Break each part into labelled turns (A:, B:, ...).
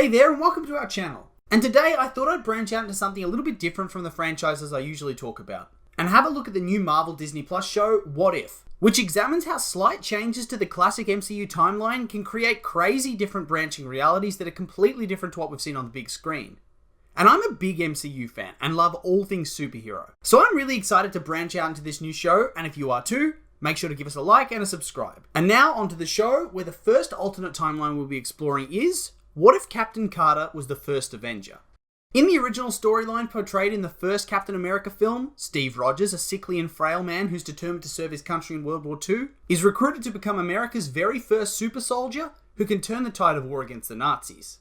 A: Hey there and welcome to our channel. And today I thought I'd branch out into something a little bit different from the franchises I usually talk about, and have a look at the new Marvel Disney Plus show, What If?, which examines how slight changes to the classic MCU timeline can create crazy different branching realities that are completely different to what we've seen on the big screen. And I'm a big MCU fan and love all things superhero, so I'm really excited to branch out into this new show, and if you are too, make sure to give us a like and a subscribe. And now onto the show, where the first alternate timeline we'll be exploring is, what if Captain Carter was the first Avenger? In the original storyline portrayed in the first Captain America film, Steve Rogers, a sickly and frail man who's determined to serve his country in World War II, is recruited to become America's very first super soldier who can turn the tide of war against the Nazis.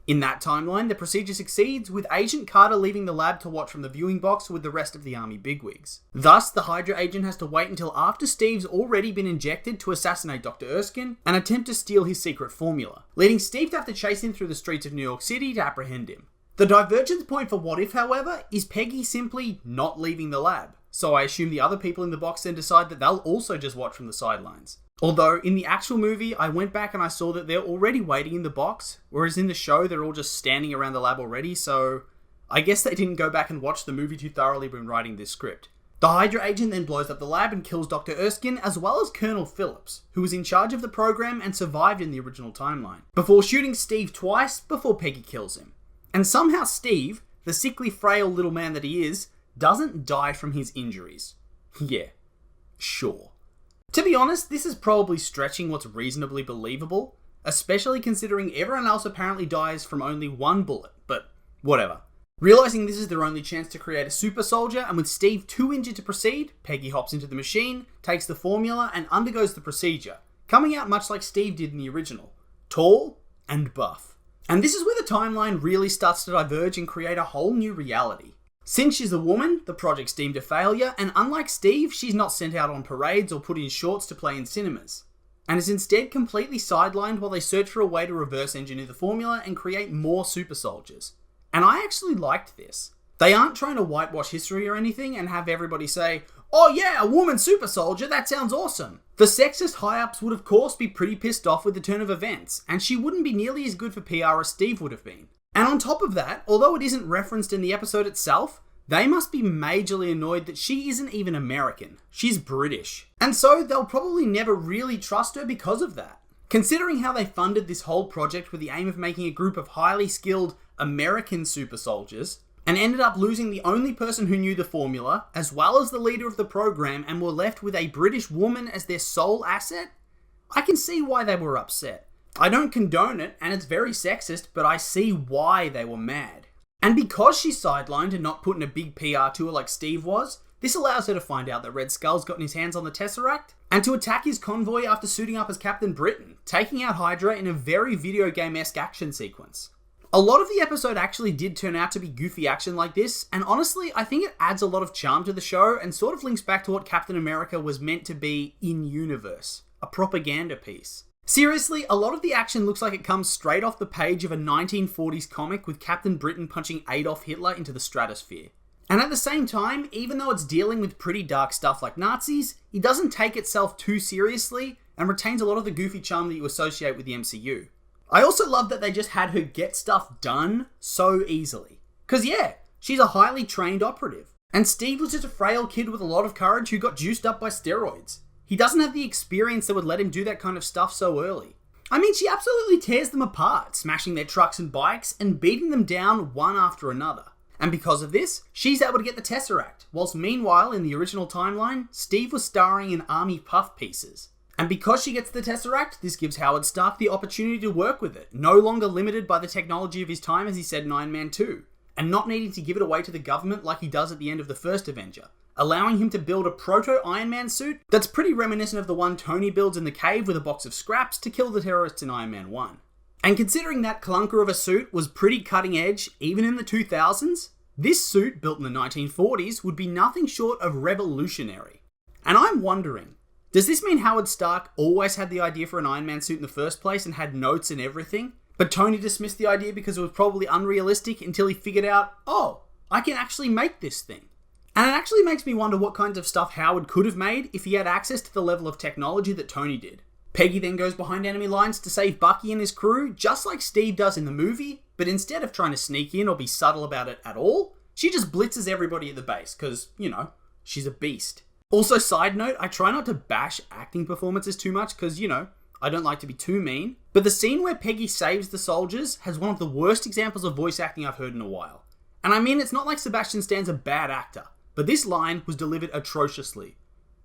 A: In that timeline, the procedure succeeds, with Agent Carter leaving the lab to watch from the viewing box with the rest of the army bigwigs. Thus, the Hydra agent has to wait until after Steve's already been injected to assassinate Dr. Erskine and attempt to steal his secret formula, leading Steve to have to chase him through the streets of New York City to apprehend him. The divergence point for What If, however, is Peggy simply not leaving the lab, so I assume the other people in the box then decide that they'll also just watch from the sidelines. Although, in the actual movie, I went back and I saw that they're already waiting in the box, whereas in the show, they're all just standing around the lab already, so I guess they didn't go back and watch the movie too thoroughly when writing this script. The Hydra agent then blows up the lab and kills Dr. Erskine, as well as Colonel Phillips, who was in charge of the program and survived in the original timeline, before shooting Steve twice before Peggy kills him. And somehow Steve, the sickly, frail little man that he is, doesn't die from his injuries. Yeah, sure. To be honest, this is probably stretching what's reasonably believable, especially considering everyone else apparently dies from only one bullet, but whatever. Realizing this is their only chance to create a super soldier, and with Steve too injured to proceed, Peggy hops into the machine, takes the formula, and undergoes the procedure, coming out much like Steve did in the original, tall and buff. And this is where the timeline really starts to diverge and create a whole new reality. Since she's a woman, the project's deemed a failure, and unlike Steve, she's not sent out on parades or put in shorts to play in cinemas, and is instead completely sidelined while they search for a way to reverse engineer the formula and create more super soldiers. And I actually liked this. They aren't trying to whitewash history or anything and have everybody say, "Oh yeah, a woman super soldier, that sounds awesome." The sexist high-ups would of course be pretty pissed off with the turn of events, and she wouldn't be nearly as good for PR as Steve would have been. And on top of that, although it isn't referenced in the episode itself, they must be majorly annoyed that she isn't even American. She's British. And so they'll probably never really trust her because of that. Considering how they funded this whole project with the aim of making a group of highly skilled American super soldiers, and ended up losing the only person who knew the formula, as well as the leader of the program, and were left with a British woman as their sole asset, I can see why they were upset. I don't condone it, and it's very sexist, but I see why they were mad. And because she's sidelined and not put in a big PR tour like Steve was, this allows her to find out that Red Skull's gotten his hands on the Tesseract, and to attack his convoy after suiting up as Captain Britain, taking out Hydra in a very video game-esque action sequence. A lot of the episode actually did turn out to be goofy action like this, and honestly, I think it adds a lot of charm to the show and sort of links back to what Captain America was meant to be in-universe, a propaganda piece. Seriously, a lot of the action looks like it comes straight off the page of a 1940s comic with Captain Britain punching Adolf Hitler into the stratosphere. And at the same time, even though it's dealing with pretty dark stuff like Nazis, it doesn't take itself too seriously and retains a lot of the goofy charm that you associate with the MCU. I also love that they just had her get stuff done so easily. Cause yeah, she's a highly trained operative. And Steve was just a frail kid with a lot of courage who got juiced up by steroids. He doesn't have the experience that would let him do that kind of stuff so early. I mean, she absolutely tears them apart, smashing their trucks and bikes and beating them down one after another. And because of this, she's able to get the Tesseract, whilst meanwhile, in the original timeline, Steve was starring in army puff pieces. And because she gets the Tesseract, this gives Howard Stark the opportunity to work with it, no longer limited by the technology of his time, as he said in Iron Man 2, and not needing to give it away to the government like he does at the end of the first Avenger, allowing him to build a proto-Iron Man suit that's pretty reminiscent of the one Tony builds in the cave with a box of scraps to kill the terrorists in Iron Man 1. And considering that clunker of a suit was pretty cutting edge even in the 2000s, this suit, built in the 1940s, would be nothing short of revolutionary. And I'm wondering, does this mean Howard Stark always had the idea for an Iron Man suit in the first place and had notes and everything, but Tony dismissed the idea because it was probably unrealistic until he figured out, oh, I can actually make this thing? And it actually makes me wonder what kinds of stuff Howard could have made if he had access to the level of technology that Tony did. Peggy then goes behind enemy lines to save Bucky and his crew, just like Steve does in the movie, but instead of trying to sneak in or be subtle about it at all, she just blitzes everybody at the base, because, she's a beast. Also, side note, I try not to bash acting performances too much, because, I don't like to be too mean, but the scene where Peggy saves the soldiers has one of the worst examples of voice acting I've heard in a while. And I mean, it's not like Sebastian Stan's a bad actor, but this line was delivered atrociously.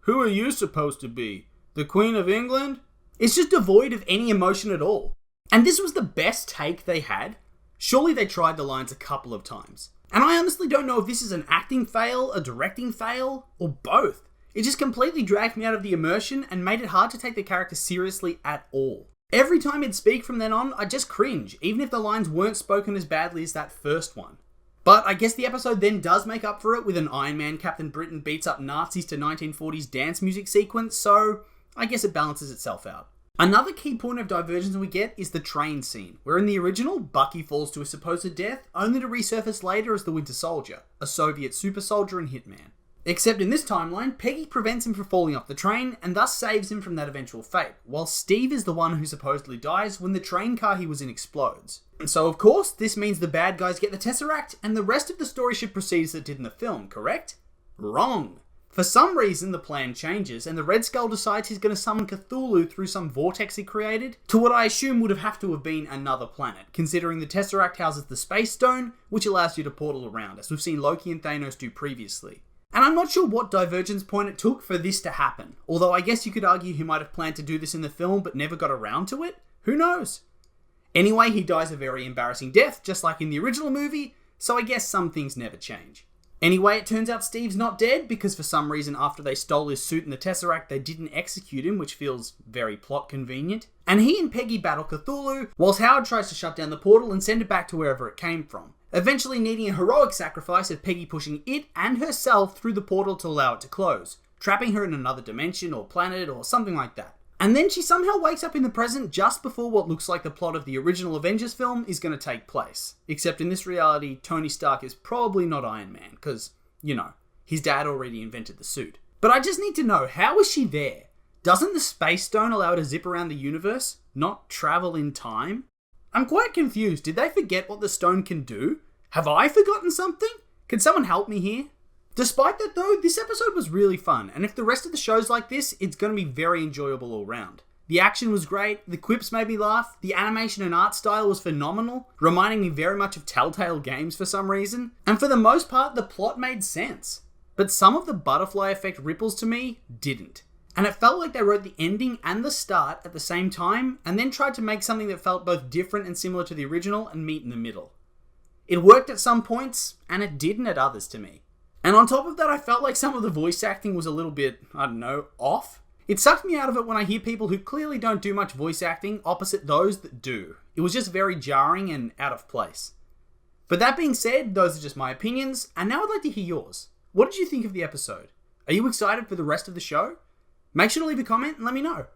A: Who are you supposed to be? The Queen of England? It's just devoid of any emotion at all. And this was the best take they had. Surely they tried the lines a couple of times. And I honestly don't know if this is an acting fail, a directing fail, or both. It just completely dragged me out of the immersion and made it hard to take the character seriously at all. Every time he'd speak from then on, I'd just cringe, even if the lines weren't spoken as badly as that first one. But I guess the episode then does make up for it with an Iron Man Captain Britain beats up Nazis to 1940s dance music sequence, so I guess it balances itself out. Another key point of divergence we get is the train scene, where in the original, Bucky falls to a supposed death, only to resurface later as the Winter Soldier, a Soviet super soldier and hitman. Except in this timeline, Peggy prevents him from falling off the train and thus saves him from that eventual fate, while Steve is the one who supposedly dies when the train car he was in explodes. And so of course, this means the bad guys get the Tesseract and the rest of the story should proceed as it did in the film, correct? Wrong! For some reason, the plan changes and the Red Skull decides he's going to summon Cthulhu through some vortex he created to what I assume would have to have been another planet, considering the Tesseract houses the Space Stone, which allows you to portal around, as we've seen Loki and Thanos do previously. And I'm not sure what divergence point it took for this to happen, although I guess you could argue he might have planned to do this in the film but never got around to it? Who knows? Anyway, he dies a very embarrassing death, just like in the original movie, so I guess some things never change. Anyway, it turns out Steve's not dead, because for some reason after they stole his suit and the Tesseract, they didn't execute him, which feels very plot convenient. And he and Peggy battle Cthulhu, whilst Howard tries to shut down the portal and send it back to wherever it came from, eventually needing a heroic sacrifice of Peggy pushing it and herself through the portal to allow it to close, trapping her in another dimension or planet or something like that. And then she somehow wakes up in the present just before what looks like the plot of the original Avengers film is going to take place. Except in this reality, Tony Stark is probably not Iron Man, because, his dad already invented the suit. But I just need to know, how is she there? Doesn't the Space Stone allow her to zip around the universe, not travel in time? I'm quite confused. Did they forget what the stone can do? Have I forgotten something? Can someone help me here? Despite that though, this episode was really fun, and if the rest of the show's like this, it's going to be very enjoyable all round. The action was great, the quips made me laugh, the animation and art style was phenomenal, reminding me very much of Telltale games for some reason, and for the most part, the plot made sense. But some of the butterfly effect ripples to me didn't. And it felt like they wrote the ending and the start at the same time, and then tried to make something that felt both different and similar to the original and meet in the middle. It worked at some points, and it didn't at others to me. And on top of that, I felt like some of the voice acting was a little bit, off. It sucked me out of it when I hear people who clearly don't do much voice acting opposite those that do. It was just very jarring and out of place. But that being said, those are just my opinions, and now I'd like to hear yours. What did you think of the episode? Are you excited for the rest of the show? Make sure to leave a comment and let me know.